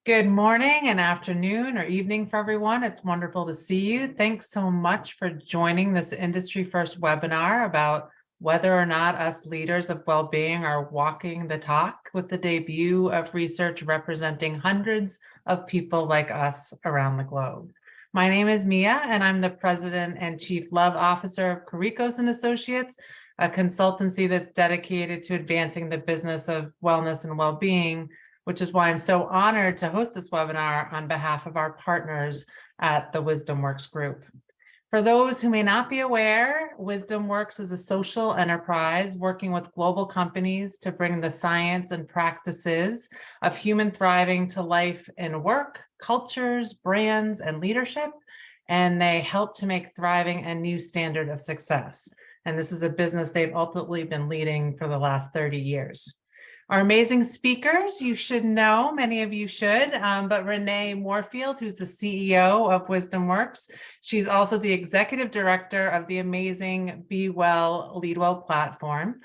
Good morning and afternoon or evening for everyone. It's wonderful to see you. Thanks so much for joining this industry first webinar about whether or not us leaders of well-being are walking the talk, with the debut of research representing hundreds of people like us around the globe. My name is Mia, and I'm the President and Chief Love Officer of Kyricos and Associates, a consultancy that's dedicated to advancing the business of wellness and well-being, which is why I'm so honored to host this webinar on behalf of our partners at the WisdomWorks Group. For those who may not be aware, WisdomWorks is a social enterprise working with global companies to bring the science and practices of human thriving to life in work, cultures, brands, and leadership. And they help to make thriving a new standard of success. And this is a business they've ultimately been leading for the last 30 years. Our amazing speakers, you should know, many of you should, but Renee Moorefield, who's the CEO of WisdomWorks. She's also the executive director of the amazing Be Well, Lead Well platform,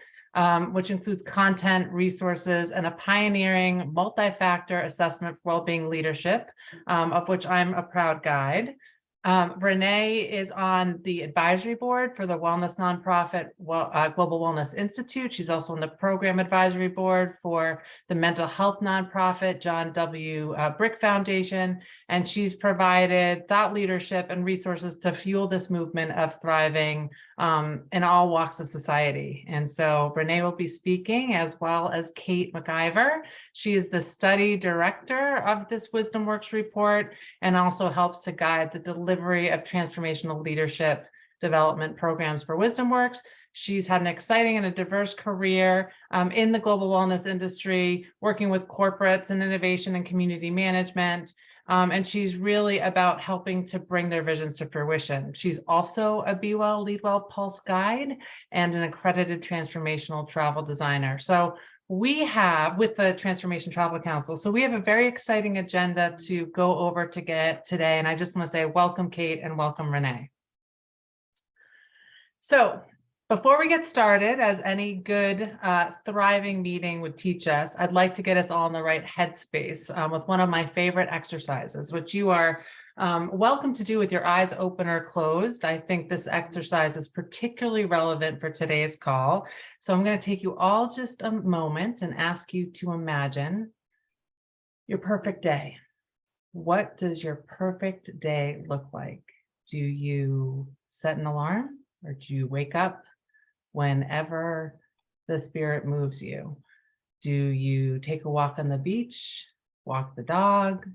which includes content, resources, and a pioneering multi-factor assessment for wellbeing leadership, of which I'm a proud guide. Renee is on the advisory board for the wellness nonprofit Global Wellness Institute. She's also on the program advisory board for the mental health nonprofit John W. Brick Foundation, and she's provided thought leadership and resources to fuel this movement of thriving in all walks of society. And so Renee will be speaking, as well as Kate McIver. She is the study director of this WisdomWorks report and also helps to guide the delivery of transformational leadership development programs for WisdomWorks. She's had an exciting and a diverse career in the global wellness industry, working with corporates and innovation and community management. And she's really about helping to bring their visions to fruition. She's also a Be Well, Lead Well Pulse guide and an accredited transformational travel designer. So we have, with the Transformation Travel Council, so we have a very exciting agenda to go over to get today. And I just want to say welcome, Kate, and welcome, Renee. So before we get started, as any good thriving meeting would teach us, I'd like to get us all in the right headspace with one of my favorite exercises, which you are welcome to do with your eyes open or closed. I think this exercise is particularly relevant for today's call. So I'm going to take you all just a moment and ask you to imagine your perfect day. What does your perfect day look like? Do you set an alarm, or do you wake up whenever the spirit moves you? Do you take a walk on the beach, walk the dog?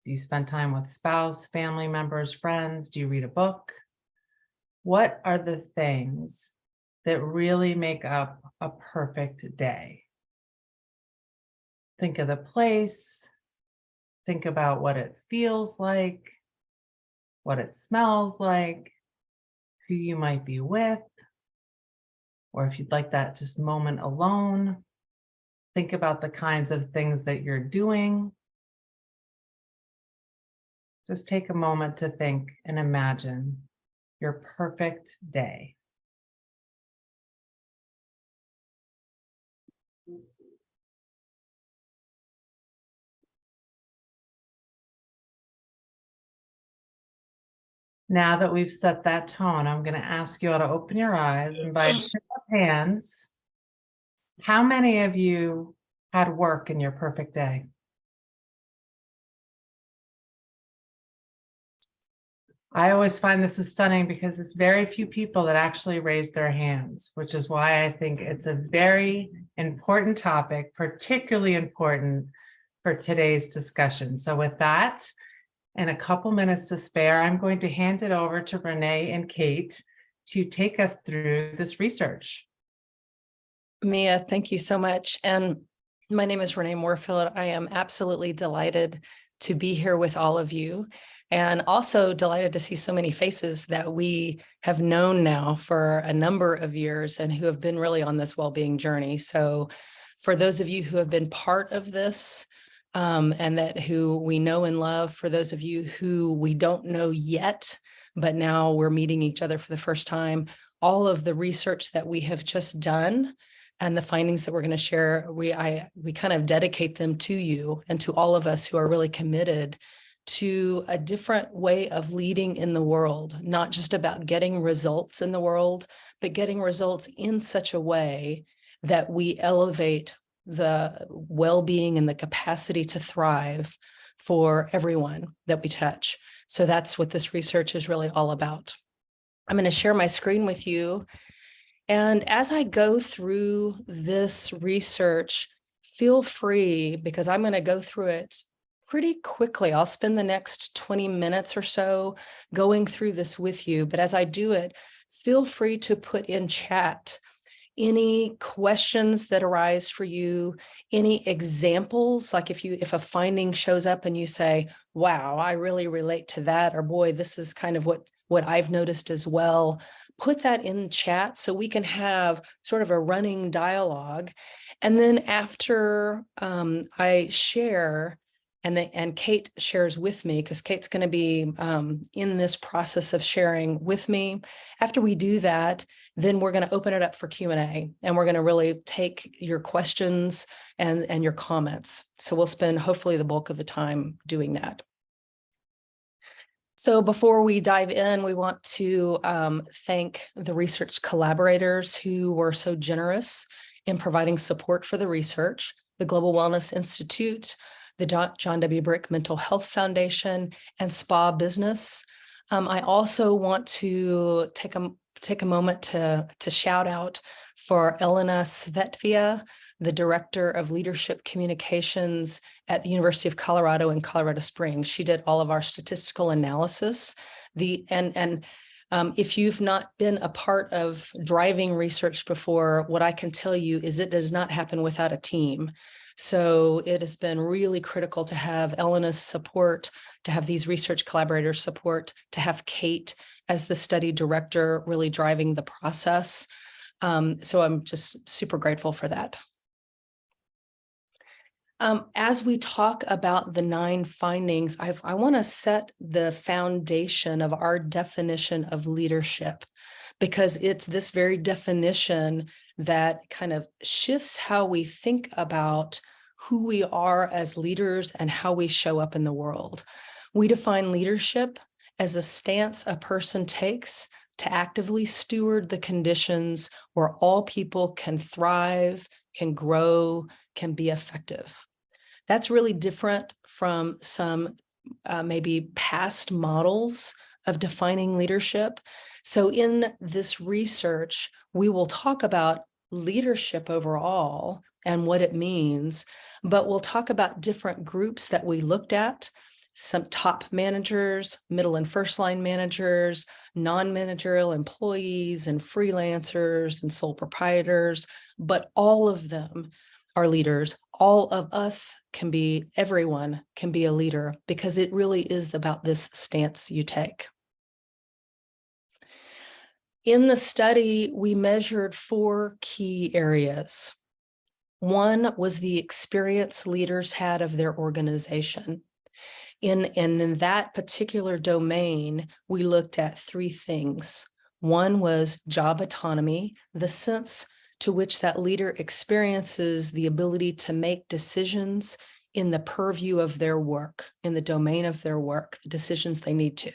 Do you spend time with spouse, family members, friends? Do you read a book? What are the things that really make up a perfect day? Think of the place. Think about what it feels like, what it smells like, who you might be with, or if you'd like that just moment alone, think about the kinds of things that you're doing. Just take a moment to think and imagine your perfect day. Now that we've set that tone, I'm going to ask you all to open your eyes, and by show of hands, how many of you had work in your perfect day? I always find this is stunning because it's very few people that actually raise their hands, which is why I think it's a very important topic, particularly important for today's discussion. So with that, in a couple minutes to spare, I'm going to hand it over to Renee and Kate to take us through this research. Mia, thank you so much. And my name is Renee Moorefield. I am absolutely delighted to be here with all of you, and also delighted to see so many faces that we have known now for a number of years and who have been really on this well-being journey. So for those of you who have been part of this, and that who we know and love, for those of you who we don't know yet, but now we're meeting each other for the first time, all of the research that we have just done And the findings that we're going to share, we kind of dedicate them to you and to all of us who are really committed to a different way of leading in the world, not just about getting results in the world, but getting results in such a way that we elevate the well-being and the capacity to thrive for everyone that we touch. So that's what this research is really all about. I'm going to share my screen with you. And as I go through this research, feel free, because I'm going to go through it pretty quickly. I'll spend the next 20 minutes or so going through this with you. But as I do it, feel free to put in chat any questions that arise for you, any examples, like if a finding shows up and you say, wow, I really relate to that, or boy, this is kind of what I've noticed as well. Put that in chat so we can have sort of a running dialogue. And then after I share, and Kate shares with me, because Kate's going to be in this process of sharing with me. After we do that, then we're going to open it up for Q&A, and we're going to really take your questions and your comments. So we'll spend hopefully the bulk of the time doing that. So before we dive in, we want to thank the research collaborators who were so generous in providing support for the research: the Global Wellness Institute, the John W. Brick Mental Health Foundation, and Spa Business. I also want to take a moment to shout out for Elena Svetvia, the Director of Leadership Communications at the University of Colorado in Colorado Springs. She did all of our statistical analysis. If you've not been a part of driving research before, what I can tell you is it does not happen without a team. So it has been really critical to have Elena's support, to have these research collaborators' support, to have Kate as the study director really driving the process. So I'm just super grateful for that. As we talk about the 9 findings, I want to set the foundation of our definition of leadership, because it's this very definition that kind of shifts how we think about who we are as leaders and how we show up in the world. We define leadership as a stance a person takes to actively steward the conditions where all people can thrive, can grow, can be effective. That's really different from some maybe past models of defining leadership. So in this research, we will talk about leadership overall and what it means, but we'll talk about different groups that we looked at: some top managers, middle and first line managers, non-managerial employees, and freelancers and sole proprietors, but all of them are leaders. All of us can be, everyone can be a leader, because it really is about this stance you take. In the study, we measured 4 key areas. One was the experience leaders had of their organization. In that particular domain, we looked at 3 things. One was job autonomy, the sense to which that leader experiences the ability to make decisions in the purview of their work, in the domain of their work, the decisions they need to.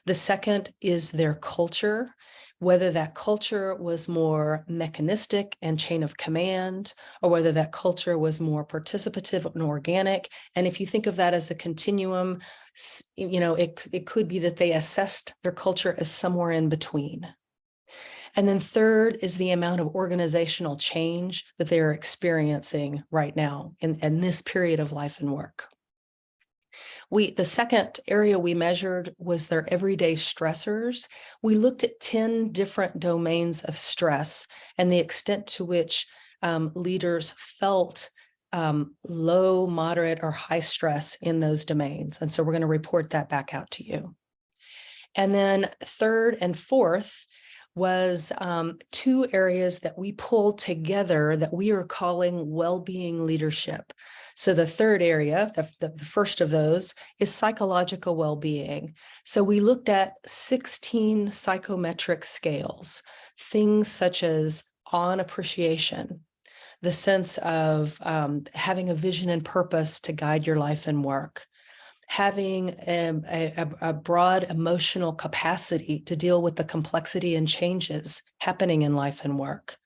The second is their culture, whether that culture was more mechanistic and chain of command, or whether that culture was more participative and organic. And if you think of that as a continuum, it could be that they assessed their culture as somewhere in between. And then third is the amount of organizational change that they're experiencing right now in this period of life and work. The second area we measured was their everyday stressors. We looked at 10 different domains of stress and the extent to which leaders felt low, moderate, or high stress in those domains. And so we're going to report that back out to you. And then third and fourth was 2 areas that we pulled together that we are calling well-being leadership. So the third area, the first of those, is psychological well-being. So we looked at 16 psychometric scales, things such as on appreciation, the sense of having a vision and purpose to guide your life and work, having a broad emotional capacity to deal with the complexity and changes happening in life and work,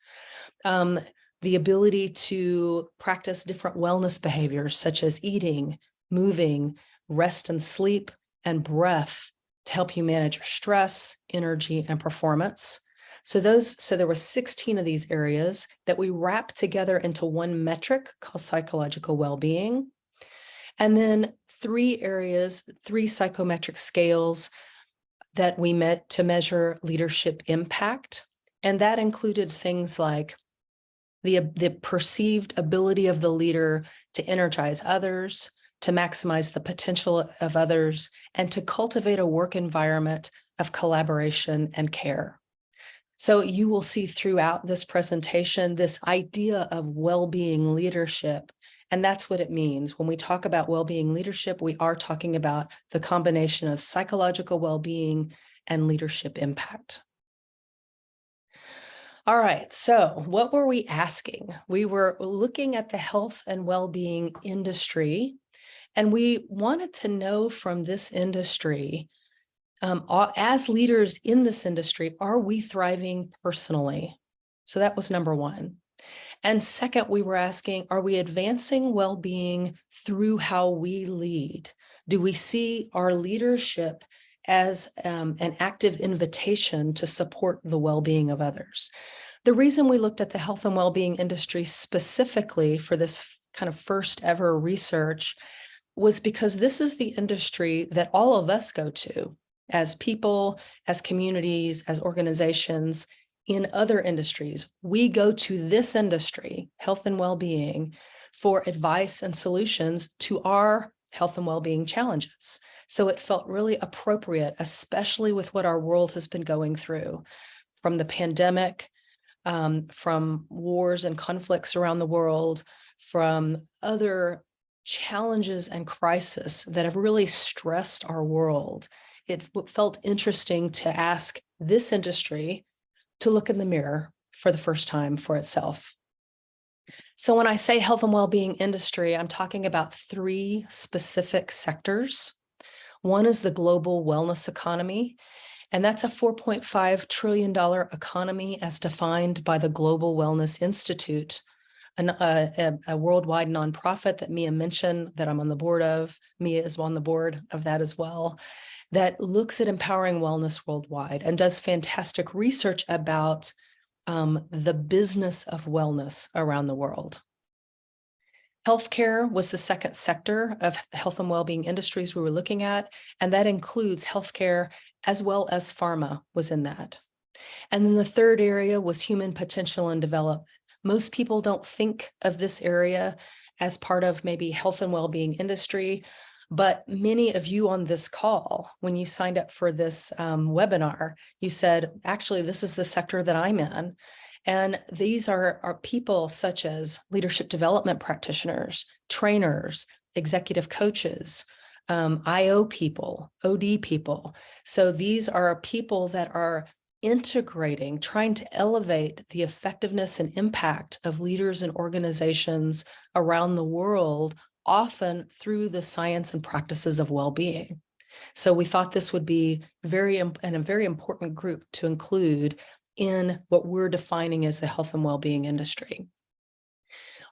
the ability to practice different wellness behaviors such as eating, moving, rest and sleep, and breath to help you manage your stress, energy, and performance. So there were 16 of these areas that we wrapped together into one metric called psychological well-being. And then 3 areas, 3 psychometric scales that we met to measure leadership impact. And that included things like the perceived ability of the leader to energize others, to maximize the potential of others, and to cultivate a work environment of collaboration and care. So you will see throughout this presentation this idea of well-being leadership, and that's what it means. When we talk about well-being leadership, we are talking about the combination of psychological well-being and leadership impact. All right, so what were we asking? We were looking at the health and well-being industry, and we wanted to know from this industry, as leaders in this industry, are we thriving personally? So that was number 1. And second, we were asking, are we advancing well-being through how we lead? Do we see our leadership as an active invitation to support the well-being of others? The reason we looked at the health and well-being industry specifically for this kind of first ever research was because this is the industry that all of us go to as people, as communities, as organizations in other industries. We go to this industry, health and well-being, for advice and solutions to our health and well-being challenges. So it felt really appropriate, especially with what our world has been going through, from the pandemic, from wars and conflicts around the world, from other challenges and crises that have really stressed our world. It felt interesting to ask this industry to look in the mirror for the first time for itself. So when I say health and well-being industry, I'm talking about 3 specific sectors. One is the global wellness economy, and that's a $4.5 trillion economy as defined by the Global Wellness Institute, a worldwide nonprofit that Mia mentioned that I'm on the board of. Mia is on the board of that as well, that looks at empowering wellness worldwide and does fantastic research about the business of wellness around the world. Healthcare was the second sector of health and well-being industries we were looking at, and that includes healthcare as well as pharma was in that. And then the third area was human potential and development. Most people don't think of this area as part of maybe health and well-being industry, but many of you on this call, when you signed up for this webinar, you said, actually, this is the sector that I'm in. And these are people such as leadership development practitioners, trainers, executive coaches, IO people, OD people. So these are people that are integrating, trying to elevate the effectiveness and impact of leaders and organizations around the world, often through the science and practices of well-being. So we thought this would be a very important group to include in what we're defining as the health and well-being industry.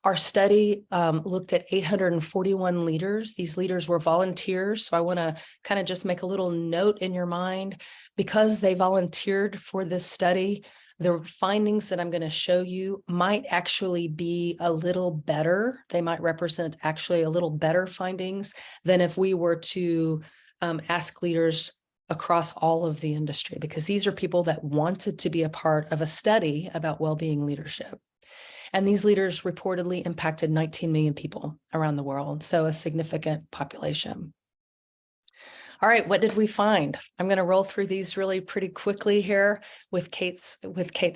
Our study looked at 841 leaders. These leaders were volunteers. So I want to kind of just make a little note in your mind, because they volunteered for this study, the findings that I'm going to show you might actually be a little better. They might represent actually a little better findings than if we were to ask leaders across all of the industry, because these are people that wanted to be a part of a study about well-being leadership. And these leaders reportedly impacted 19 million people around the world, so a significant population. All right, what did we find? I'm going to roll through these really pretty quickly here with Kate's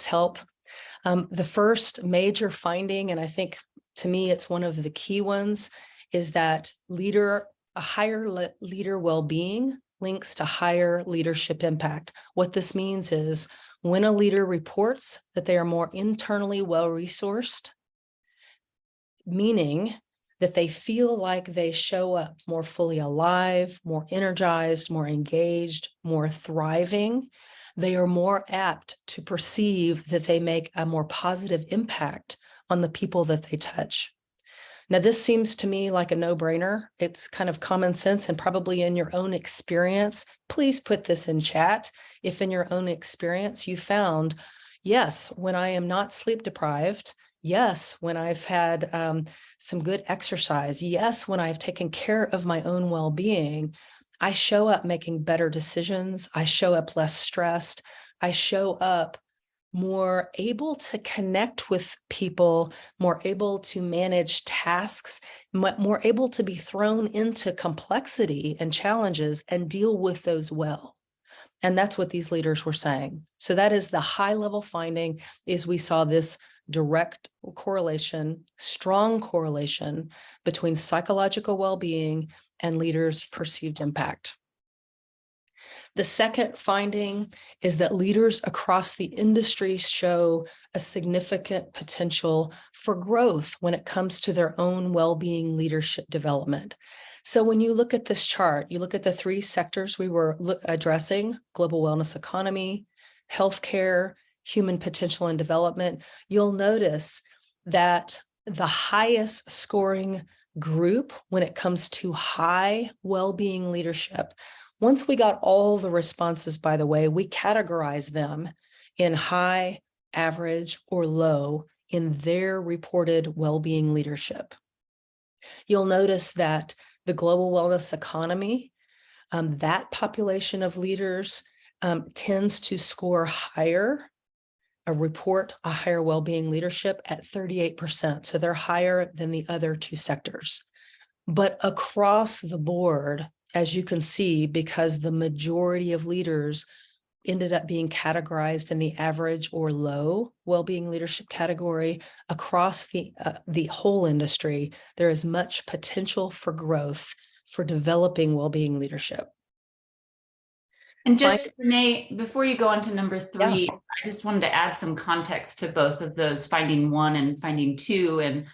help. The first major finding, and I think to me it's one of the key ones, is that a higher leader well-being links to higher leadership impact. What this means is When a leader reports that they are more internally well-resourced, meaning that they feel like they show up more fully alive, more energized, more engaged, more thriving, they are more apt to perceive that they make a more positive impact on the people that they touch. Now, this seems to me like a no-brainer. It's kind of common sense, and probably in your own experience, please put this in chat. If in your own experience you found, yes, when I am not sleep deprived, yes, when I've had some good exercise, yes, when I've taken care of my own well-being, I show up making better decisions. I show up less stressed. I show up more able to connect with people, more able to manage tasks, more able to be thrown into complexity and challenges and deal with those well. And that's what these leaders were saying. So that is the high level finding, is we saw this direct correlation, strong correlation between psychological well-being and leaders' perceived impact. The second finding is that leaders across the industry show a significant potential for growth when it comes to their own well-being leadership development. So when you look at this chart, you look at the three sectors we were addressing: global wellness economy, healthcare, human potential and development, you'll notice that the highest scoring group when it comes to high well-being leadership, once we got all the responses, by the way, we categorized them in high, average, or low in their reported well-being leadership. You'll notice that the global wellness economy, that population of leaders tends to score higher, report a higher well-being leadership at 38%. So they're higher than the other two sectors. But across the board, as you can see, because the majority of leaders ended up being categorized in the average or low well-being leadership category, across the whole industry, there is much potential for growth for developing well-being leadership. And just, Renee, before you go on to number three, Yeah. I just wanted to add some context to both of those, finding one and finding two, and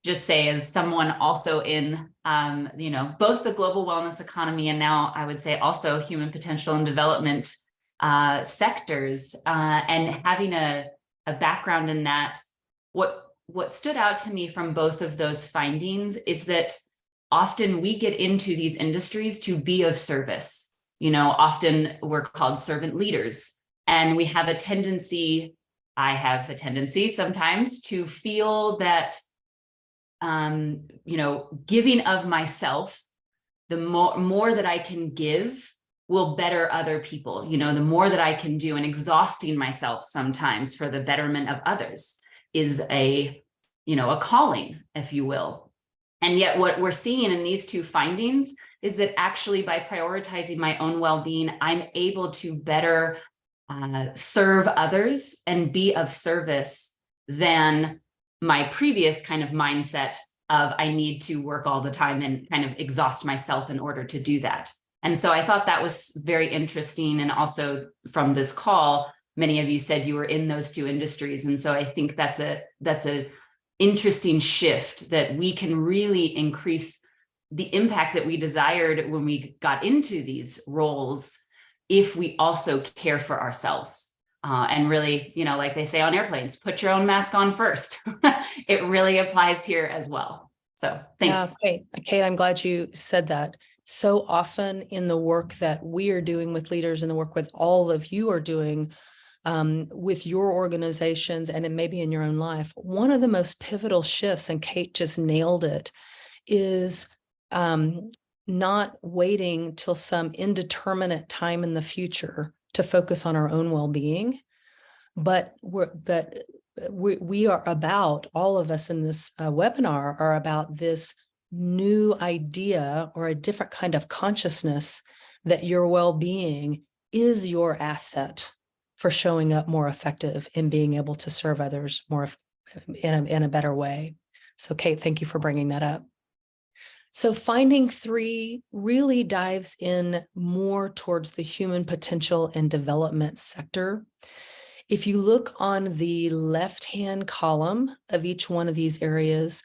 just say, as someone also in, both the global wellness economy and now I would say also human potential and development sectors, and having a background in that, what stood out to me from both of those findings is that often we get into these industries to be of service. Often we're called servant leaders, and we have a tendency, I have a tendency sometimes to feel that, giving of myself, the more that I can give will better other people, the more that I can do, and exhausting myself sometimes for the betterment of others is a calling, if you will. And yet what we're seeing in these two findings is that actually by prioritizing my own well-being, I'm able to better serve others and be of service than my previous kind of mindset of I need to work all the time and kind of exhaust myself in order to do that. And so I thought that was very interesting. And also from this call, many of you said you were in those two industries. And so I think that's a interesting shift, that we can really increase the impact that we desired when we got into these roles if we also care for ourselves. And really, like they say on airplanes, put your own mask on first. It really applies here as well. So thanks. Yeah, Kate, I'm glad you said that. So often in the work that we are doing with leaders and the work with all of you are doing with your organizations and maybe in your own life, one of the most pivotal shifts, and Kate just nailed it, is not waiting till some indeterminate time in the future to focus on our own well-being, but we are about, all of us in this webinar are about this new idea or a different kind of consciousness that your well-being is your asset for showing up more effective in being able to serve others more in a better way. So Kate, thank you for bringing that up. So finding three really dives in more towards the human potential and development sector. If you look on the left-hand column of each one of these areas,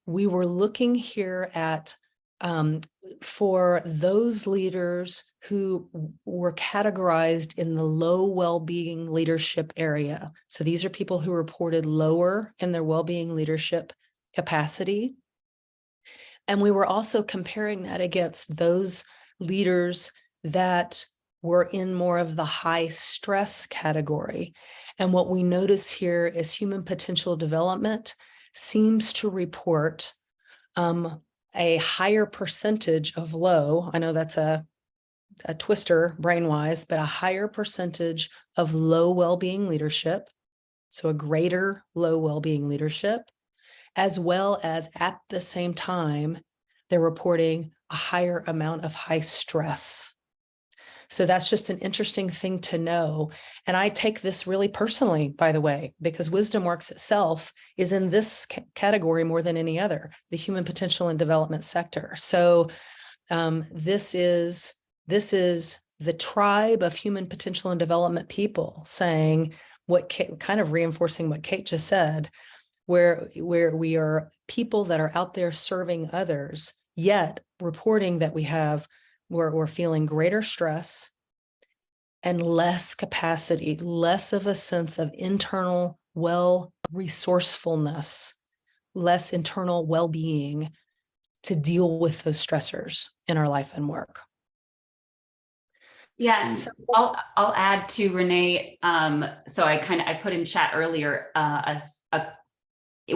we were looking here at for those leaders who were categorized in the low well-being leadership area. So these are people who reported lower in their well-being leadership capacity. And we were also comparing that against those leaders that were in more of the high stress category. And what we notice here is human potential development seems to report a higher percentage of low. I know that's a twister brain-wise, but a higher percentage of low well-being leadership. So a greater low well-being leadership, as well as at the same time, they're reporting a higher amount of high stress. So that's just an interesting thing to know. And I take this really personally, by the way, because Wisdom Works itself is in this category more than any other, the human potential and development sector. So this is the tribe of human potential and development people saying what kind of reinforcing what Kate just said, where we are people that are out there serving others, yet reporting that we're feeling greater stress and less capacity, less of a sense of internal resourcefulness, less internal well-being to deal with those stressors in our life and work. Yeah, so I'll add to Renee. So I put in chat earlier,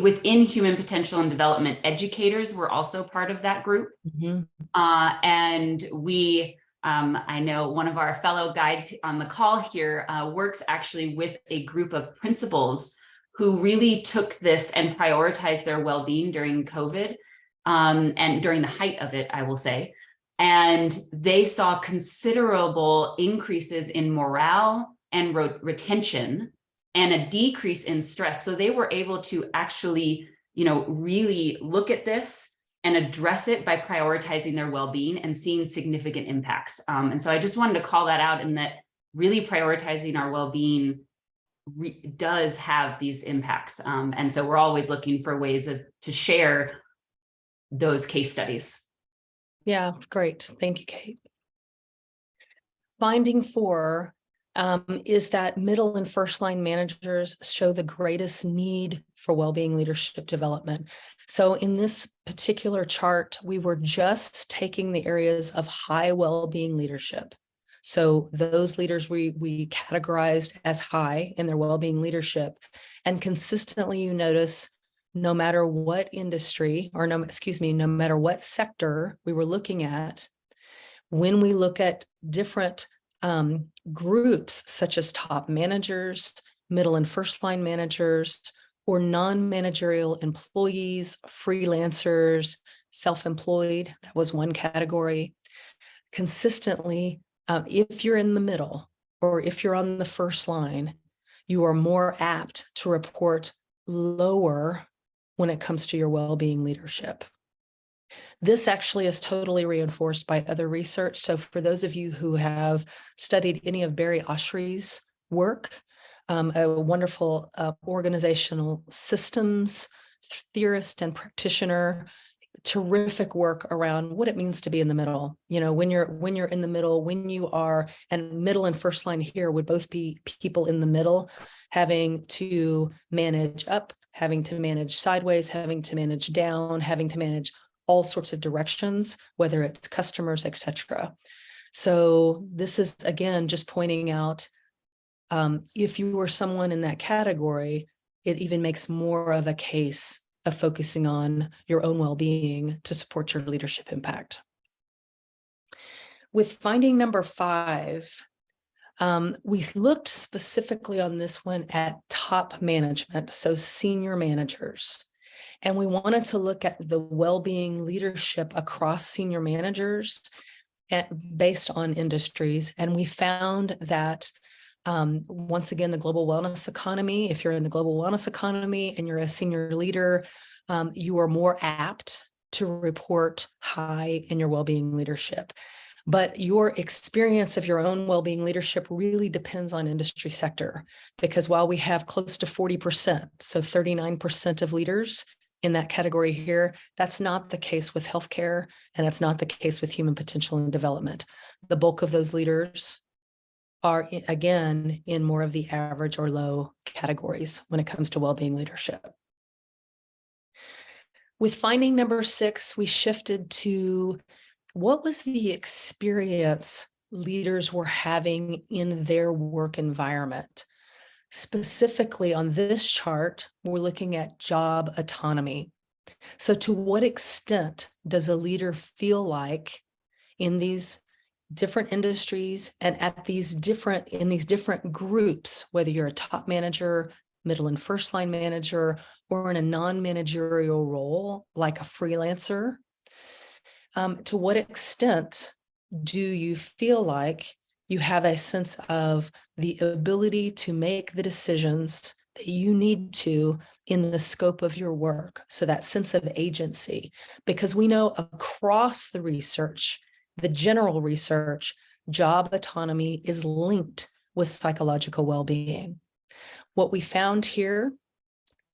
within human potential and development, educators were also part of that group. Mm-hmm. And we, I know one of our fellow guides on the call here works actually with a group of principals who really took this and prioritized their well-being during COVID and during the height of it, I will say. And they saw considerable increases in morale and retention and a decrease in stress. So they were able to actually, really look at this and address it by prioritizing their well-being and seeing significant impacts. And so I just wanted to call that out, in that really prioritizing our well-being does have these impacts. And so we're always looking for ways to share those case studies. Yeah, great. Thank you, Kate. Finding 4 is that middle and first line managers show the greatest need for well-being leadership development. So in this particular chart, we were just taking the areas of high well-being leadership. So those leaders we categorized as high in their well-being leadership, and consistently you notice no matter what industry, or no matter what sector we were looking at, when we look at different groups such as top managers, middle and first line managers, or non-managerial employees, freelancers, self-employed, that was one category. Consistently, if you're in the middle or if you're on the first line, you are more apt to report lower when it comes to your well-being leadership. This actually is totally reinforced by other research. So for those of you who have studied any of Barry Oshry's work, a wonderful organizational systems theorist and practitioner, terrific work around what it means to be in the middle. When you're in the middle, when you are, and middle and first line here would both be people in the middle, having to manage up, having to manage sideways, having to manage down, having to manage all sorts of directions, whether it's customers, etc. So this is, again, just pointing out, if you were someone in that category, it even makes more of a case of focusing on your own well-being to support your leadership impact. With finding number 5, we looked specifically on this one at top management, so senior managers. And we wanted to look at the well-being leadership across senior managers based on industries. And we found that, once again, the global wellness economy, if you're in the global wellness economy and you're a senior leader, you are more apt to report high in your well-being leadership. But your experience of your own well-being leadership really depends on industry sector, because while we have close to 40%, so 39% of leaders in that category here, that's not the case with healthcare, and that's not the case with human potential and development. The bulk of those leaders are, again, in more of the average or low categories when it comes to well-being leadership. With finding number 6, we shifted to what was the experience leaders were having in their work environment. Specifically on this chart, we're looking at job autonomy. So to what extent does a leader feel like in these different industries and in these different groups, whether you're a top manager, middle and first line manager, or in a non-managerial role like a freelancer, to what extent do you feel like you have a sense of the ability to make the decisions that you need to in the scope of your work? So that sense of agency, because we know across the research, the general research, job autonomy is linked with psychological well-being. What we found here,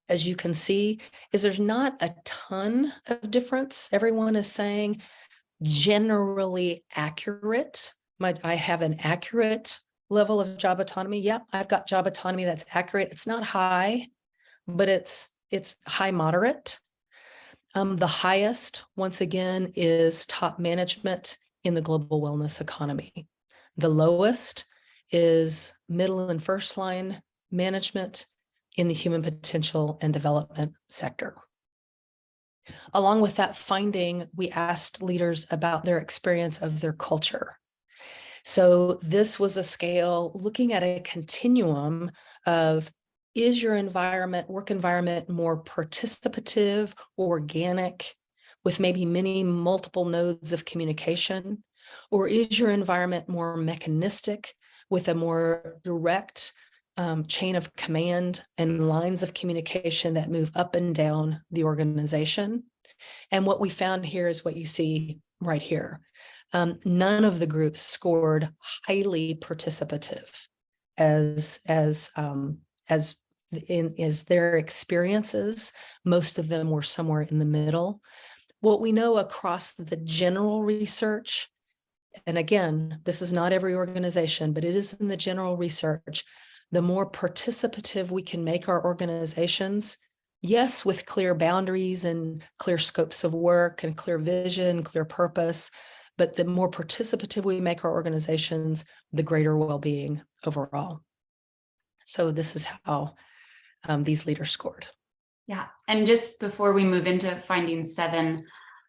as you can see, is there's not a ton of difference. Everyone is saying generally accurate. I have an accurate level of job autonomy. Yep, I've got job autonomy that's accurate. It's not high, but it's high moderate. The highest, once again, is top management in the global wellness economy. The lowest is middle and first line management in the human potential and development sector. Along with that finding, we asked leaders about their experience of their culture. So this was a scale looking at a continuum of, is your work environment more participative, organic, with maybe multiple nodes of communication? Or is your environment more mechanistic with a more direct chain of command and lines of communication that move up and down the organization? And what we found here is what you see right here. None of the groups scored highly participative as their experiences. Most of them were somewhere in the middle. What we know across the general research, and again, this is not every organization, but it is in the general research, the more participative we can make our organizations, yes, with clear boundaries and clear scopes of work and clear vision, clear purpose, but the more participative we make our organizations, the greater well-being overall. So this is how these leaders scored. Yeah, and just before we move into finding 7,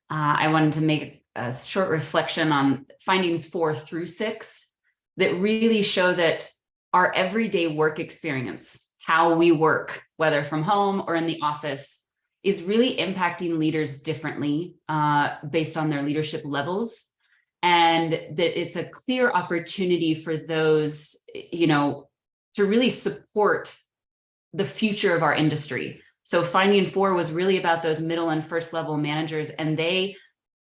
I wanted to make a short reflection on findings 4 through 6 that really show that our everyday work experience, how we work, whether from home or in the office, is really impacting leaders differently based on their leadership levels. And that it's a clear opportunity for those, to really support the future of our industry. So finding 4 was really about those middle and first level managers, and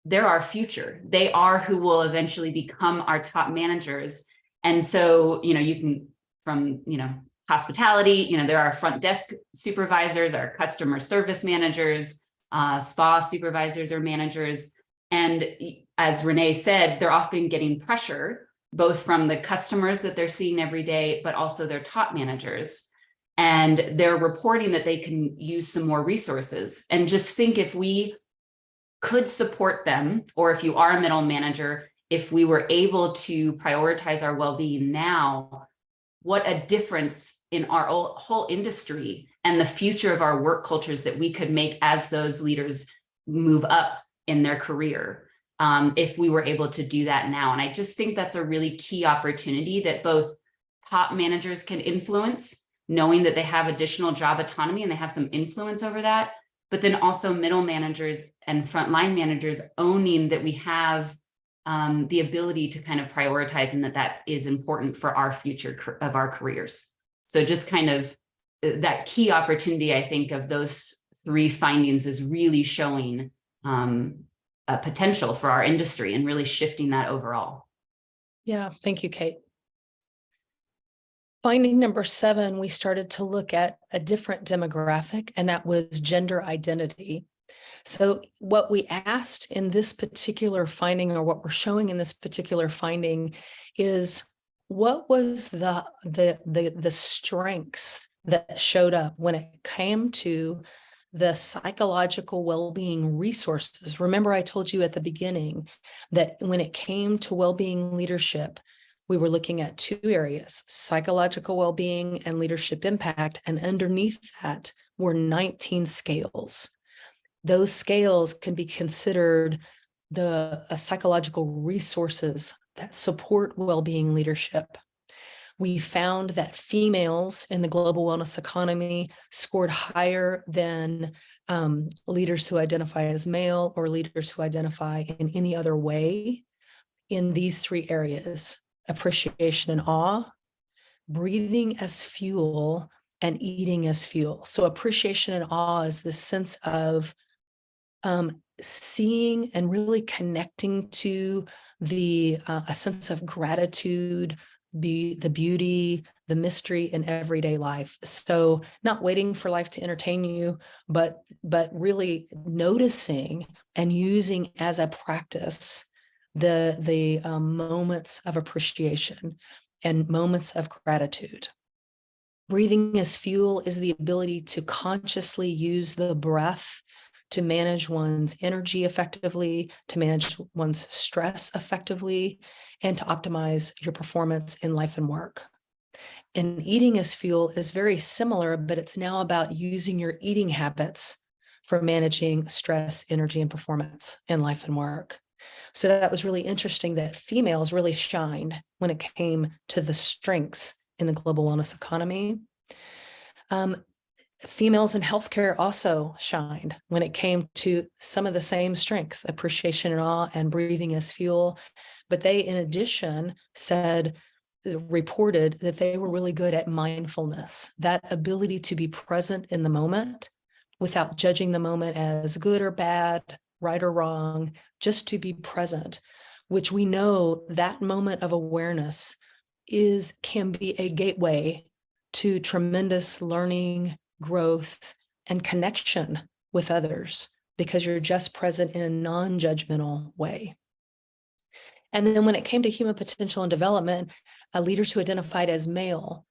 they're our future. They are who will eventually become our top managers. And so, you can, from, hospitality, there are front desk supervisors, our customer service managers, spa supervisors or managers. And as Renee said, they're often getting pressure, both from the customers that they're seeing every day, but also their top managers. And they're reporting that they can use some more resources. And just think, if we could support them, or if you are a middle manager, if we were able to prioritize our well-being now, what a difference in our whole industry and the future of our work cultures that we could make as those leaders move up in their career, if we were able to do that now. And I just think that's a really key opportunity that both top managers can influence, knowing that they have additional job autonomy and they have some influence over that, but then also middle managers and frontline managers owning that we have the ability to kind of prioritize, and that is important for our future of our careers. So just kind of that key opportunity, I think, of those 3 findings is really showing potential for our industry and really shifting that overall. Yeah, thank you, Kate. Finding number 7, we started to look at a different demographic, and that was gender identity. So what we asked in this particular finding, or what we're showing in this particular finding, is what was the strengths that showed up when it came to the psychological well-being resources. Remember, I told you at the beginning that when it came to well-being leadership, we were looking at 2 areas: psychological well-being and leadership impact. And underneath that were 19 scales. Those scales can be considered the psychological resources that support well-being leadership. We found that females in the global wellness economy scored higher than leaders who identify as male or leaders who identify in any other way in these 3 areas: appreciation and awe, breathing as fuel, and eating as fuel. So appreciation and awe is the sense of seeing and really connecting to a sense of gratitude, the beauty, the mystery in everyday life. So not waiting for life to entertain you, but really noticing and using as a practice the moments of appreciation and moments of gratitude. Breathing as fuel is the ability to consciously use the breath to manage one's energy effectively, to manage one's stress effectively, and to optimize your performance in life and work. And eating as fuel is very similar, but it's now about using your eating habits for managing stress, energy, and performance in life and work. So that was really interesting that females really shined when it came to the strengths in the global wellness economy. Females in healthcare also shined when it came to some of the same strengths: appreciation and awe and breathing as fuel. But they, in addition, reported that they were really good at mindfulness, that ability to be present in the moment without judging the moment as good or bad, right or wrong, just to be present, which we know that moment of awareness can be a gateway to tremendous learning, growth, and connection with others, because you're just present in a non-judgmental way. And then when it came to human potential and development, leaders who identified as male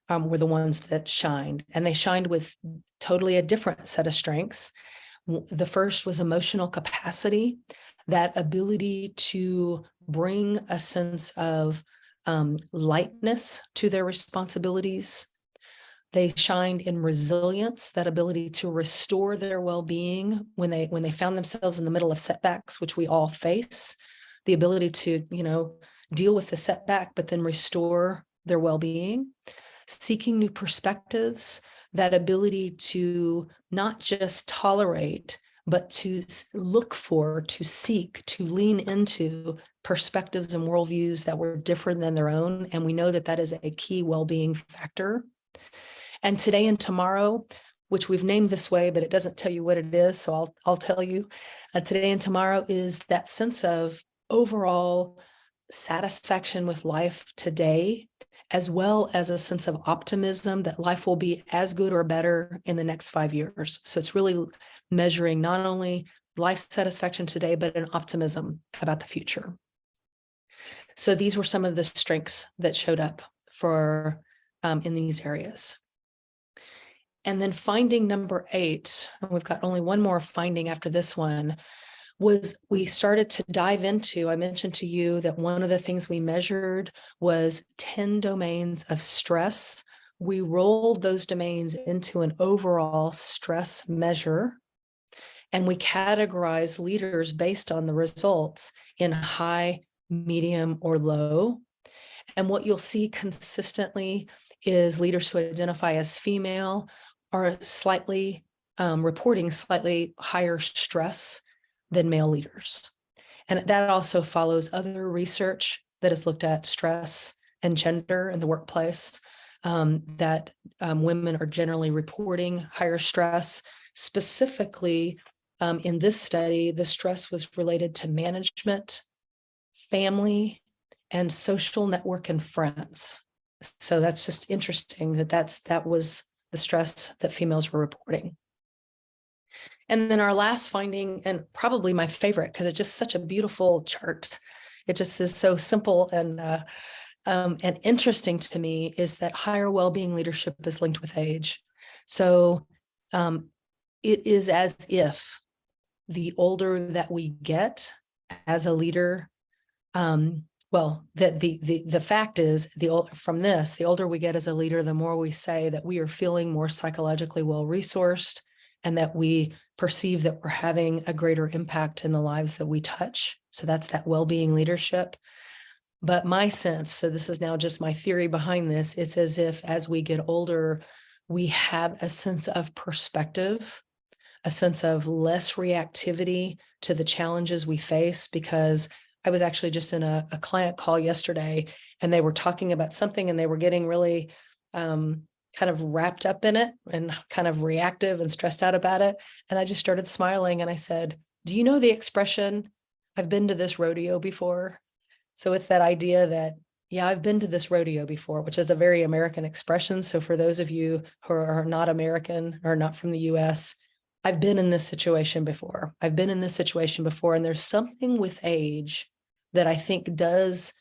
were the ones that shined, and they shined with totally a different set of strengths. The first was emotional capacity, that ability to bring a sense of lightness to their responsibilities. They shined in resilience, that ability to restore their well-being when they found themselves in the middle of setbacks, which we all face. The ability to, deal with the setback, but then restore their well-being. Seeking new perspectives, that ability to not just tolerate, but to look for, to seek, to lean into perspectives and worldviews that were different than their own. And we know that that is a key well-being factor. And today and tomorrow, which we've named this way, but it doesn't tell you what it is, so I'll tell you. Today and tomorrow is that sense of overall satisfaction with life today, as well as a sense of optimism that life will be as good or better in the next 5 years. So it's really measuring not only life satisfaction today, but an optimism about the future. So these were some of the strengths that showed up for in these areas. And then finding number 8, and we've got only one more finding after this one, was we started to dive into, I mentioned to you that one of the things we measured was 10 domains of stress. We rolled those domains into an overall stress measure, and we categorized leaders based on the results in high, medium, or low. And what you'll see consistently is leaders who identify as female are slightly reporting slightly higher stress than male leaders. And that also follows other research that has looked at stress and gender in the workplace, that women are generally reporting higher stress, specifically in this study, the stress was related to management, family, and social network and friends. So that's just interesting that was the stress that females were reporting. And then our last finding, and probably my favorite, because it's just such a beautiful chart. It just is so simple and interesting to me, is that higher well-being leadership is linked with age. So it is as if the older that we get as a leader, well, the fact is, from this, the older we get as a leader, the more we say that we are feeling more psychologically well-resourced, and that we perceive that we're having a greater impact in the lives that we touch. So that's that well-being leadership. But my sense, so this is now just my theory behind this, it's as if as we get older, we have a sense of perspective, a sense of less reactivity to the challenges we face. Because I was actually just in a client call yesterday, and they were talking about something, and they were getting really kind of wrapped up in it and kind of reactive and stressed out about it. And I just started smiling, and I said, do you know the expression, I've been to this rodeo before? So it's that idea that, yeah, I've been to this rodeo before, which is a very American expression. So for those of you who are not American or not from the US, I've been in this situation before. I've been in this situation before. And there's something with age that I think does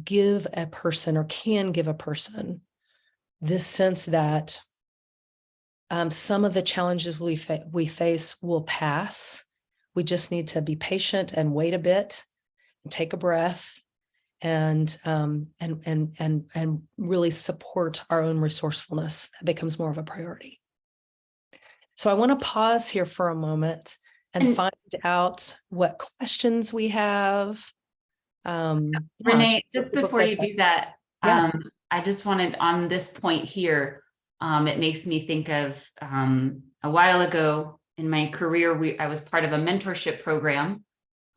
give a person, or can give a person, this sense that some of the challenges we face will pass. We just need to be patient and wait a bit and take a breath and really support our own resourcefulness. That becomes more of a priority. So I want to pause here for a moment and find out what questions we have. Renee, just before you do that, yeah. I just wanted, on this point here, it makes me think of a while ago in my career, I was part of a mentorship program.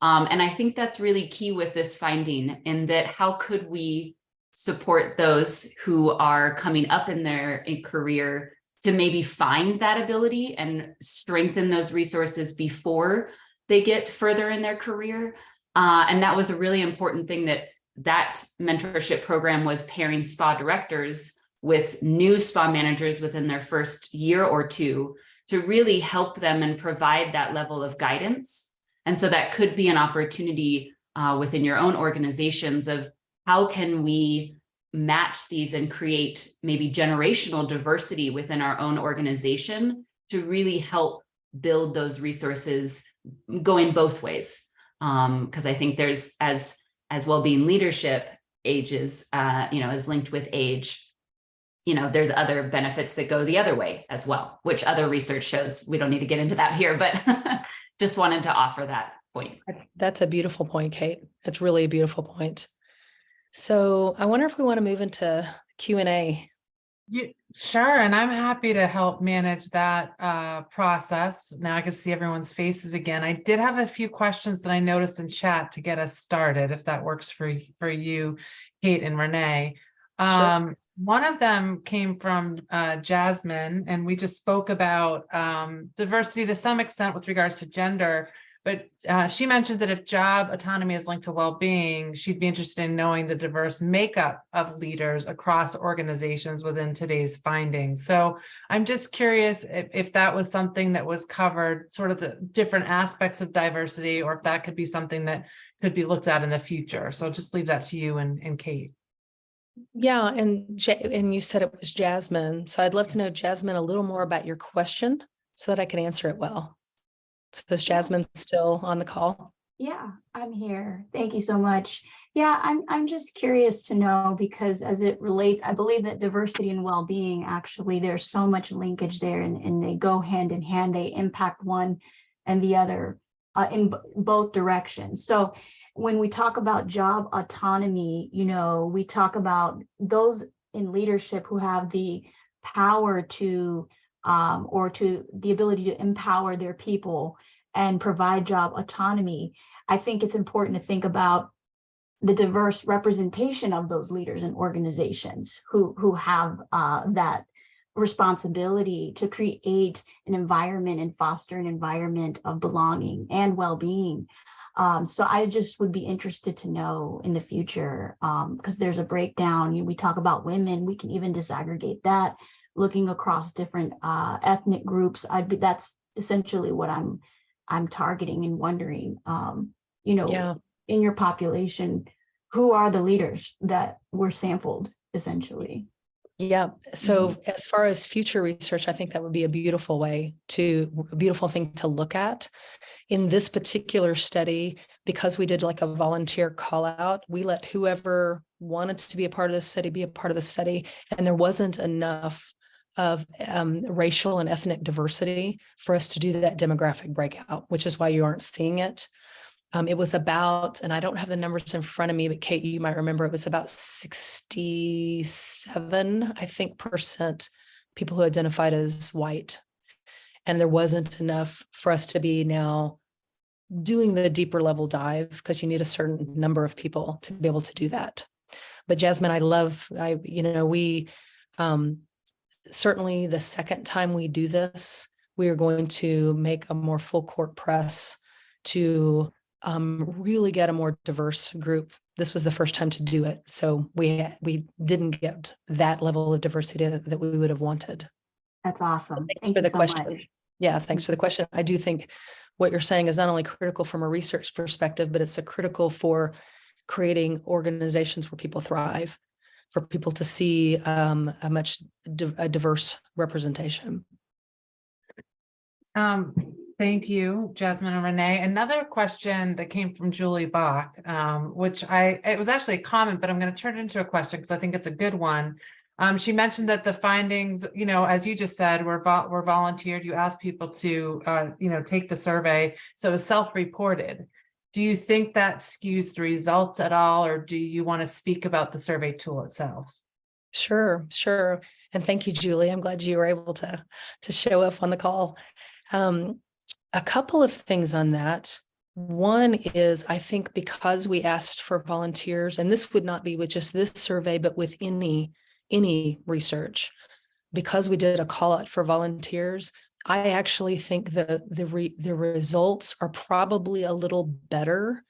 And I think that's really key with this finding, in that how could we support those who are coming up in their career to maybe find that ability and strengthen those resources before they get further in their career. And that was a really important thing, that mentorship program was pairing spa directors with new spa managers within their first year or two to really help them and provide that level of guidance. And so that could be an opportunity within your own organizations of how can we match these and create maybe generational diversity within our own organization to really help build those resources going both ways. Because I think there's, as well-being leadership ages, is linked with age, there's other benefits that go the other way as well, which other research shows. We don't need to get into that here, but just wanted to offer that point. That's a beautiful point, Kate. It's really a beautiful point. So I wonder if we want to move into Q&A. Sure, and I'm happy to help manage that process. Now I can see everyone's faces again. I did have a few questions that I noticed in chat to get us started, if that works for you, Kate and Renee. Sure. One of them came from Jasmine, and we just spoke about diversity to some extent with regards to gender, but she mentioned that if job autonomy is linked to well-being, she'd be interested in knowing the diverse makeup of leaders across organizations within today's findings. So I'm just curious if that was something that was covered, sort of the different aspects of diversity, or if that could be something that could be looked at in the future. So I'll just leave that to you and Kate. Yeah, and you said it was Jasmine. So I'd love to know, Jasmine, a little more about your question so that I can answer it well. So is Jasmine still on the call? Yeah, I'm here. Thank you so much. Yeah, I'm just curious to know, because as it relates, I believe that diversity and well-being, actually, there's so much linkage there, and they go hand in hand. They impact one and the other in both directions. So when we talk about job autonomy, we talk about those in leadership who have the power to or to the ability to empower their people and provide job autonomy. I think it's important to think about the diverse representation of those leaders and organizations who have that responsibility to create an environment and foster an environment of belonging and well-being. So I just would be interested to know in the future, because there's a breakdown. We talk about women, we can even disaggregate that, looking across different ethnic groups. That's essentially what I'm targeting and wondering, Yeah. in your population, who are the leaders that were sampled essentially? Yeah. So as far as future research, I think that would be a beautiful thing to look at. In this particular study, because we did like a volunteer call out, we let whoever wanted to be a part of the study be a part of the study. And there wasn't enough of racial and ethnic diversity for us to do that demographic breakout, which is why you aren't seeing it. It was about, and I don't have the numbers in front of me, but Kate, you might remember, it was about 67, I think, % people who identified as white. And there wasn't enough for us to be now doing the deeper level dive, because you need a certain number of people to be able to do that. But Jasmine, we certainly the second time we do this, we are going to make a more full court press to really get a more diverse group. This was the first time to do it. So we didn't get that level of diversity that we would have wanted. That's awesome. Thanks for the question. Much. Yeah, thanks for the question. I do think what you're saying is not only critical from a research perspective, but it's critical for creating organizations where people thrive, for people to see a diverse representation. Thank you, Jasmine and Renee. Another question that came from Julie Bach, which it was actually a comment, but I'm going to turn it into a question because I think it's a good one. She mentioned that the findings, as you just said, were volunteered. You asked people to, take the survey. So it was self-reported. Do you think that skews the results at all, or do you want to speak about the survey tool itself? Sure. And thank you, Julie. I'm glad you were able to show up on the call. A couple of things on that. One is, I think because we asked for volunteers, and this would not be with just this survey, but with any research, because we did a call out for volunteers, I actually think the results are probably a little better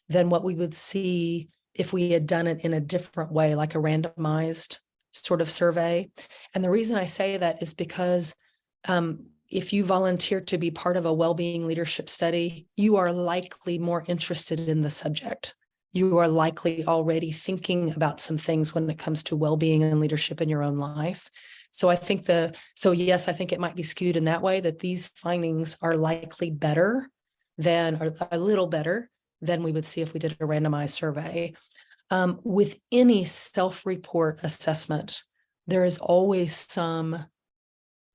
than what we would see if we had done it in a different way, like a randomized sort of survey. And the reason I say that is because if you volunteer to be part of a well-being leadership study, you are likely more interested in the subject. You are likely already thinking about some things when it comes to well-being and leadership in your own life. So I think yes, I think it might be skewed in that way, that these findings are likely better than, or a little better than we would see if we did a randomized survey. With any self-report assessment, there is always some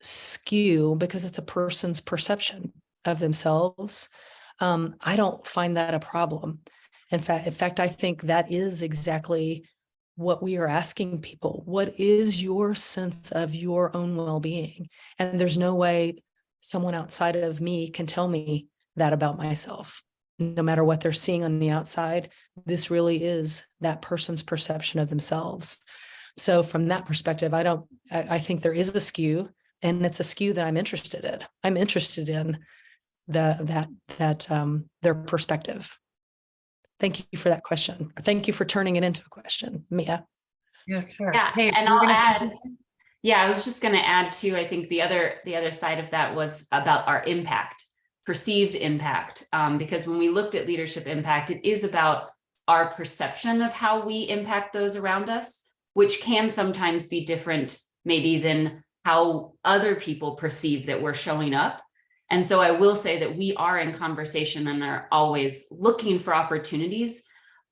skew because it's a person's perception of themselves. I don't find that a problem. In fact, I think that is exactly what we are asking people. What is your sense of your own well-being? And there's no way someone outside of me can tell me that about myself. No matter what they're seeing on the outside, this really is that person's perception of themselves. So from that perspective, I think there is a skew, and it's a skew that I'm interested in. I'm interested in their perspective. Thank you for that question. Thank you for turning it into a question, Mia. Yeah, sure. Yeah, Hey, and I'll add. Yeah, I was just going to add too. I think the other side of that was about our impact, perceived impact, because when we looked at leadership impact, it is about our perception of how we impact those around us, which can sometimes be different, maybe than how other people perceive that we're showing up. And so I will say that we are in conversation and are always looking for opportunities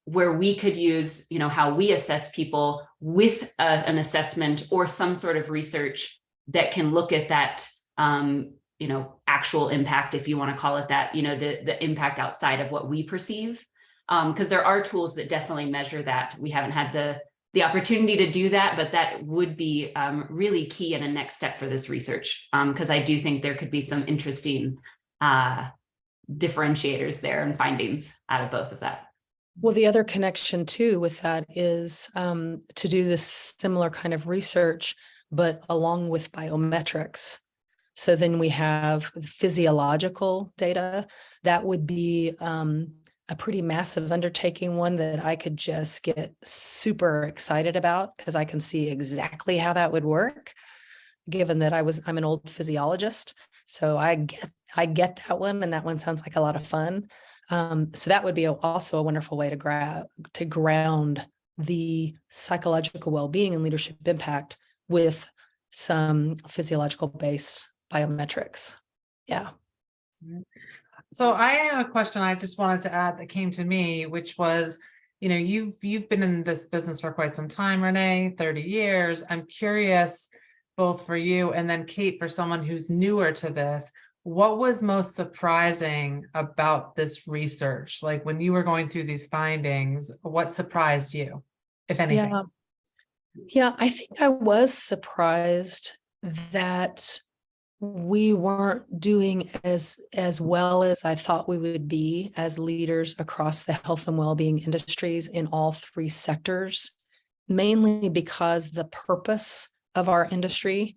where we could use, how we assess people with an assessment or some sort of research that can look at that, actual impact, if you want to call it that, the impact outside of what we perceive. Because there are tools that definitely measure that. We haven't had the opportunity to do that, but that would be really key and a next step for this research, because I do think there could be some interesting differentiators there and findings out of both of that. Well, the other connection too with that is to do this similar kind of research, but along with biometrics. So then we have physiological data. That would be a pretty massive undertaking, one that I could just get super excited about because I can see exactly how that would work, given that I'm an old physiologist. So I get that one, and that one sounds like a lot of fun. So that would be also a wonderful way to ground the psychological well-being and leadership impact with some physiological based biometrics. Yeah. So I have a question I just wanted to add that came to me, which was, you've been in this business for quite some time, Renee, 30 years. I'm curious, both for you and then Kate, for someone who's newer to this, what was most surprising about this research? Like when you were going through these findings, what surprised you, if anything? Yeah, I think I was surprised that we weren't doing as well as I thought we would be as leaders across the health and well-being industries in all three sectors, mainly because the purpose of our industry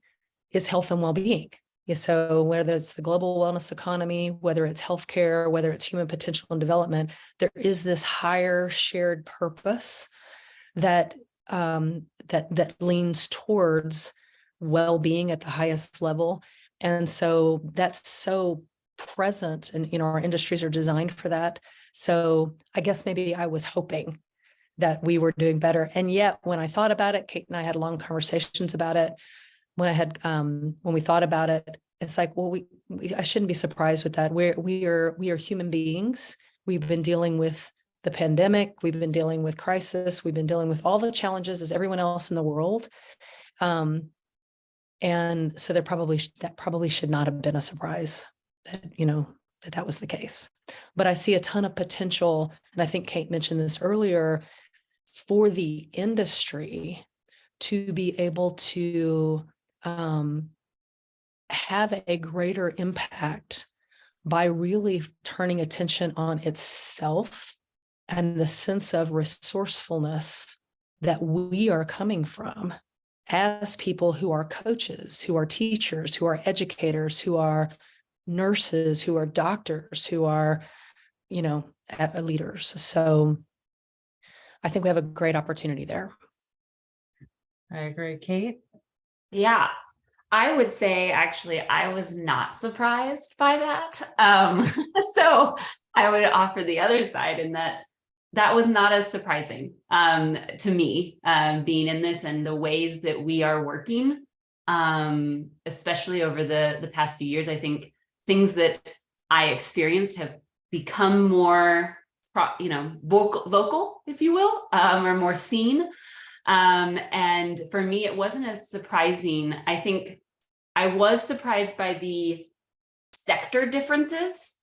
is health and well-being. So whether it's the global wellness economy, whether it's healthcare, whether it's human potential and development, there is this higher shared purpose that that leans towards well-being at the highest level. And so that's so present, and our industries are designed for that. So I guess maybe I was hoping that we were doing better. And yet when I thought about it, Kate and I had long conversations about it. When we thought about it, it's like, well, I shouldn't be surprised with that. We are human beings. We've been dealing with the pandemic. We've been dealing with crisis. We've been dealing with all the challenges as everyone else in the world. And so that probably should not have been a surprise that was the case. But I see a ton of potential, and I think Kate mentioned this earlier, for the industry to be able to have a greater impact by really turning attention on itself and the sense of resourcefulness that we are coming from as people who are coaches, who are teachers, who are educators, who are nurses, who are doctors, who are, leaders. So I think we have a great opportunity there. I agree. Kate? Yeah, I would say actually I was not surprised by that. So I would offer the other side in that was not as surprising to me, being in this and the ways that we are working, especially over the past few years. I think things that I experienced have become more, vocal, if you will, or more seen. And for me, it wasn't as surprising. I think I was surprised by the sector differences.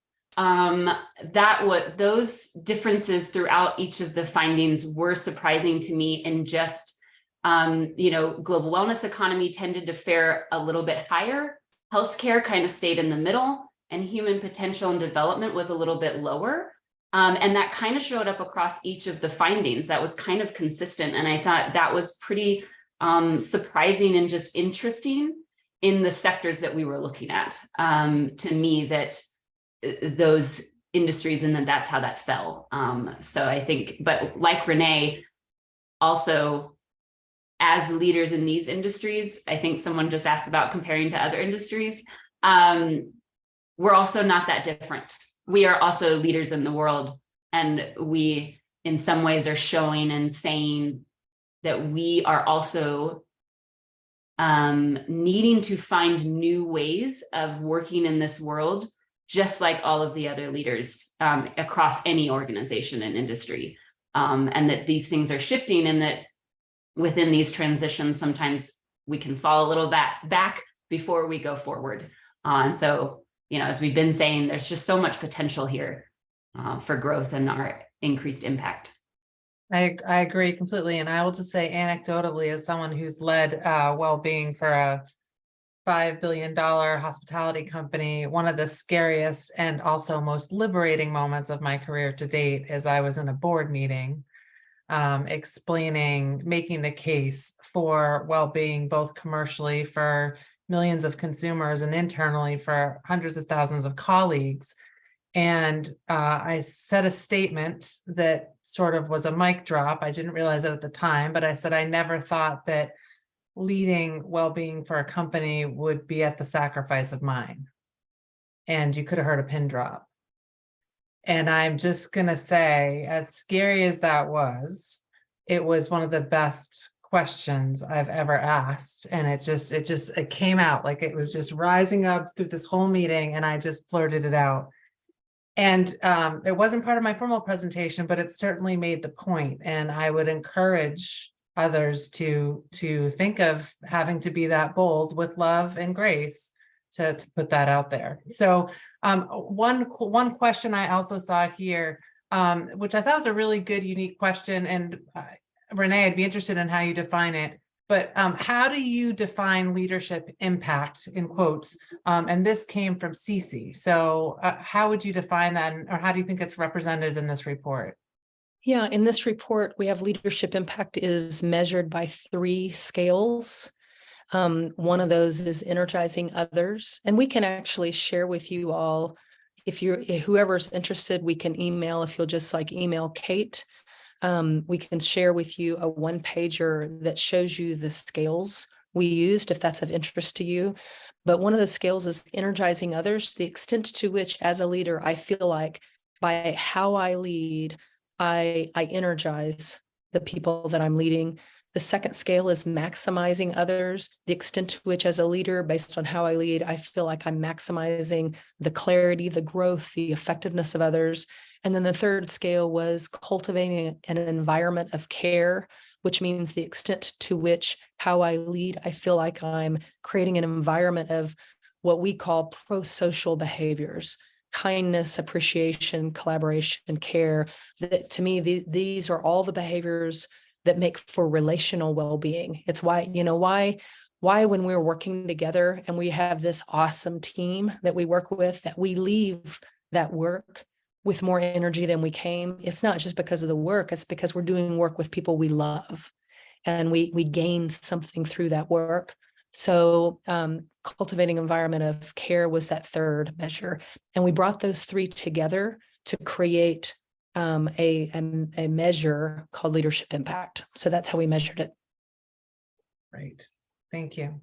Those differences throughout each of the findings were surprising to me, and just, global wellness economy tended to fare a little bit higher. Healthcare kind of stayed in the middle, and human potential and development was a little bit lower. And that kind of showed up across each of the findings. That was kind of consistent. And I thought that was pretty surprising and just interesting in the sectors that we were looking at. To me, that those industries, and then that's how that fell. So I think, but like Renee, also as leaders in these industries, I think someone just asked about comparing to other industries. We're also not that different. We are also leaders in the world, and we in some ways are showing and saying that we are also needing to find new ways of working in this world, just like all of the other leaders across any organization and industry, and that these things are shifting, and that within these transitions, sometimes we can fall a little back before we go forward. And so, as we've been saying, there's just so much potential here for growth and our increased impact. I agree completely. And I will just say anecdotally, as someone who's led well-being for a $5 billion hospitality company, one of the scariest and also most liberating moments of my career to date is I was in a board meeting explaining, making the case for well-being, both commercially for millions of consumers and internally for hundreds of thousands of colleagues. And I said a statement that sort of was a mic drop. I didn't realize it at the time, but I said, I never thought that leading well-being for a company would be at the sacrifice of mine. And you could have heard a pin drop. And I'm just going to say, as scary as that was, it was one of the best questions I've ever asked. And it came out like it was just rising up through this whole meeting, and I just blurted it out. And it wasn't part of my formal presentation, but it certainly made the point. And I would encourage others to think of having to be that bold with love and grace to put that out there. So one question I also saw here, which I thought was a really good, unique question. And Renee, I'd be interested in how you define it. But how do you define leadership impact in quotes? And this came from Cece. So how would you define that, or how do you think it's represented in this report? Yeah, in this report, we have leadership impact is measured by 3 scales. One of those is energizing others. And we can actually share with you all, if whoever's interested, we can email, if you'll just email Kate. We can share with you a 1-pager that shows you the scales we used, if that's of interest to you. But one of the scales is energizing others, the extent to which, as a leader, I feel like by how I lead, I energize the people that I'm leading. The second scale is maximizing others, the extent to which, as a leader, based on how I lead, I feel like I'm maximizing the clarity, the growth, the effectiveness of others. And then the third scale was cultivating an environment of care, which means the extent to which how I lead, I feel like I'm creating an environment of what we call pro-social behaviors, kindness, appreciation, collaboration, care. That to me, these are all the behaviors that make for relational well-being. It's why when we're working together and we have this awesome team that we work with, that we leave that work with more energy than we came. It's not just because of the work, it's because we're doing work with people we love, and we gain something through that work. So cultivating environment of care was that third measure. And we brought those 3 together to create a measure called leadership impact. So that's how we measured it. Great, thank you.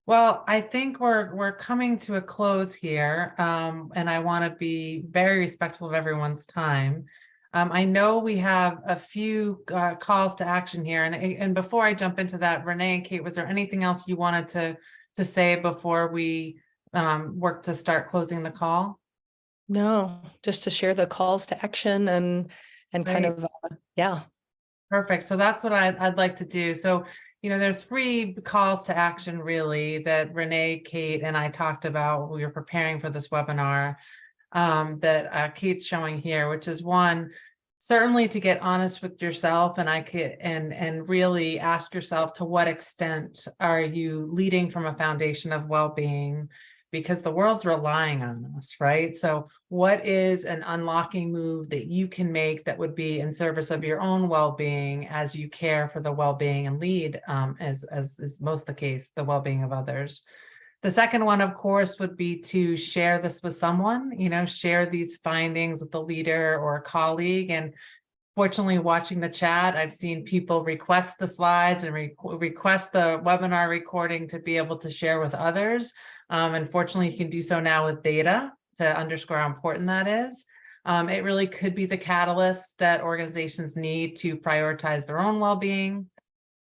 Well, I think we're coming to a close here, and I want to be very respectful of everyone's time. I know we have a few calls to action here, and before I jump into that, Renee and Kate, was there anything else you wanted to say before we work to start closing the call? No, just to share the calls to action and kind of yeah. Perfect. So that's what I'd like to do. So, there are 3 calls to action really that Renee, Kate, and I talked about when we were preparing for this webinar that Kate's showing here, which is 1, certainly to get honest with yourself, and really ask yourself, to what extent are you leading from a foundation of well-being? Because the world's relying on us, right? So what is an unlocking move that you can make that would be in service of your own well-being as you care for the well-being and lead, as is most the case, the well-being of others? The second one, of course, would be to share this with someone, share these findings with a leader or a colleague. And fortunately, watching the chat, I've seen people request the slides and request the webinar recording to be able to share with others. And fortunately, you can do so now with data to underscore how important that is. It really could be the catalyst that organizations need to prioritize their own well-being.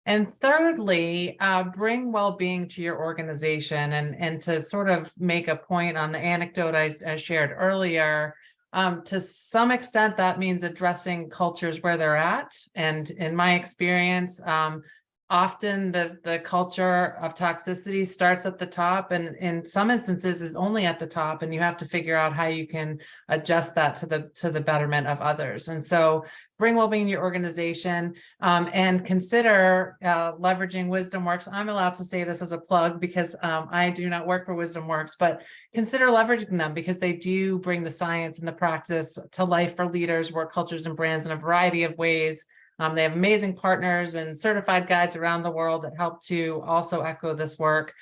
And thirdly, bring well-being to your organization, and to sort of make a point on the anecdote I shared earlier. To some extent, that means addressing cultures where they're at. And in my experience, often the culture of toxicity starts at the top, and in some instances is only at the top, and you have to figure out how you can adjust that to the betterment of others. And so bring well-being to your organization, and consider leveraging WisdomWorks. I'm allowed to say this as a plug because I do not work for WisdomWorks, but consider leveraging them because they do bring the science and the practice to life for leaders, work cultures, and brands in a variety of ways. They have amazing partners and certified guides around the world that help to also echo this work.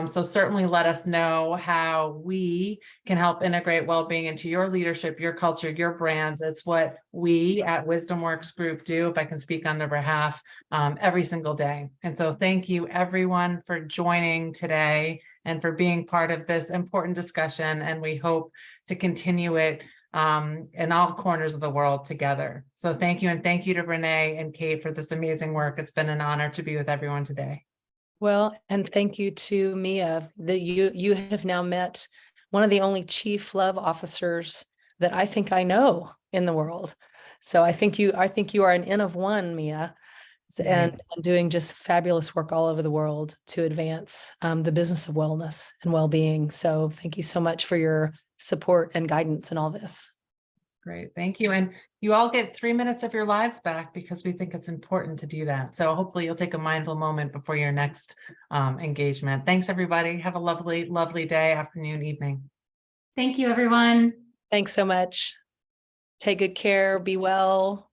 So certainly let us know how we can help integrate well-being into your leadership, your culture, your brands. It's what we at Wisdom Works Group do, if I can speak on their behalf, every single day. And so thank you everyone for joining today and for being part of this important discussion. And we hope to continue it in all corners of the world together. So thank you. And thank you to Renee and Kate for this amazing work. It's been an honor to be with everyone today. Well, and thank you to Mia, that you have now met one of the only chief love officers that I think I know in the world. So I think you are an N of one, Mia, and doing just fabulous work all over the world to advance the business of wellness and well-being. So thank you so much for your support and guidance in all this. Great, thank you. And you all get 3 minutes of your lives back because we think it's important to do that. So hopefully you'll take a mindful moment before your next engagement. Thanks, everybody. Have a lovely, lovely day, afternoon, evening. Thank you, everyone. Thanks so much. Take good care. Be well.